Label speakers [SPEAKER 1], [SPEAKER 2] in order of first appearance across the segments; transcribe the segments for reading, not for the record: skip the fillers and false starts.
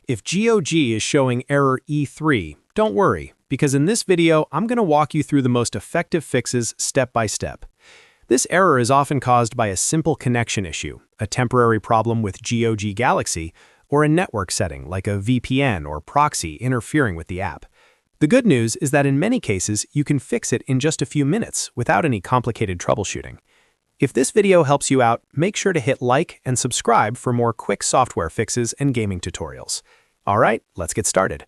[SPEAKER 1] If GOG is showing error E3, don't worry, because in this video, I'm going to walk you through the most effective fixes step by step. This error is often caused by a simple connection issue, a temporary problem with GOG Galaxy, or a network setting like a VPN or Proxy interfering with the app. The good news is that in many cases, you can fix it in just a few minutes without any complicated troubleshooting. If this video helps you out, make sure to hit like and subscribe for more quick software fixes and gaming tutorials. Alright, let's get started.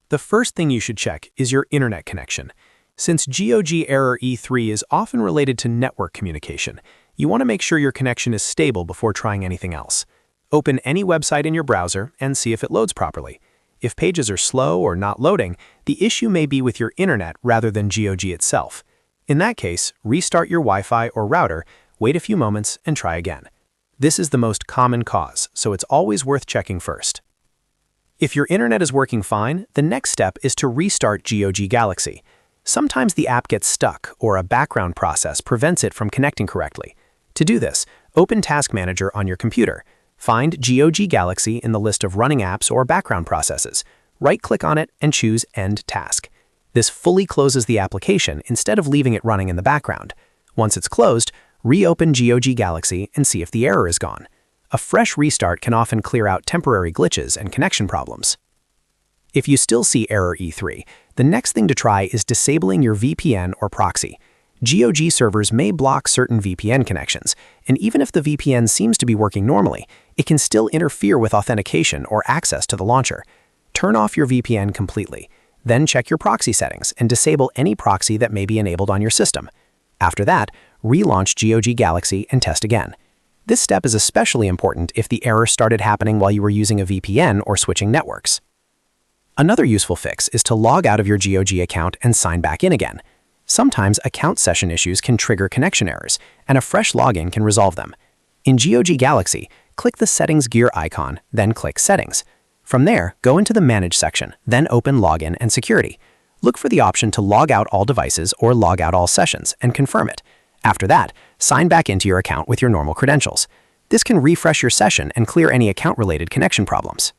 [SPEAKER 1] The first thing you should check is your internet connection. Since GOG Error E3 is often related to network communication, you want to make sure your connection is stable before trying anything else. Open any website in your browser and see if it loads properly. If pages are slow or not loading, the issue may be with your internet rather than GOG itself. In that case, restart your Wi-Fi or router, wait a few moments, and try again. This is the most common cause, so it's always worth checking first. If your internet is working fine, the next step is to restart GOG Galaxy. Sometimes the app gets stuck or a background process prevents it from connecting correctly. To do this, open Task Manager on your computer. Find GOG Galaxy in the list of running apps or background processes. Right-click on it and choose End Task. This fully closes the application instead of leaving it running in the background. Once it's closed, reopen GOG Galaxy and see if the error is gone. A fresh restart can often clear out temporary glitches and connection problems. If you still see error E3, the next thing to try is disabling your VPN or proxy. GOG servers may block certain VPN connections, and even if the VPN seems to be working normally, it can still interfere with authentication or access to the launcher. Turn off your VPN completely. Then check your proxy settings and disable any proxy that may be enabled on your system. After that, relaunch GOG Galaxy and test again. This step is especially important if the error started happening while you were using a VPN or switching networks. Another useful fix is to log out of your GOG account and sign back in again. Sometimes account session issues can trigger connection errors, and a fresh login can resolve them. In GOG Galaxy, click the Settings gear icon, then click Settings. From there, go into the Manage section, then open Login and Security. Look for the option to log out all devices or log out all sessions and confirm it. After that, sign back into your account with your normal credentials. This can refresh your session and clear any account-related connection problems.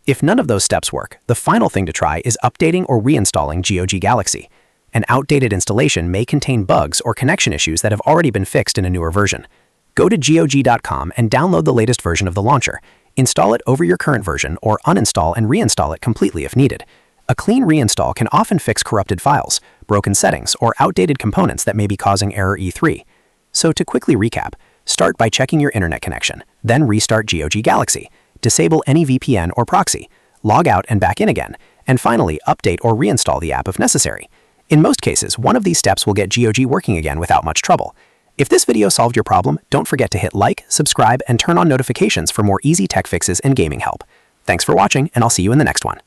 [SPEAKER 1] If none of those steps work, the final thing to try is updating or reinstalling GOG Galaxy. An outdated installation may contain bugs or connection issues that have already been fixed in a newer version. Go to GOG.com and download the latest version of the launcher. Install it over your current version or uninstall and reinstall it completely if needed. A clean reinstall can often fix corrupted files, broken settings, or outdated components that may be causing error E3. So to quickly recap, start by checking your internet connection, then restart GOG Galaxy, disable any VPN or proxy, log out and back in again, and finally update or reinstall the app if necessary. In most cases, one of these steps will get GOG working again without much trouble. If this video solved your problem, don't forget to hit like, subscribe, and turn on notifications for more easy tech fixes and gaming help. Thanks for watching, and I'll see you in the next one.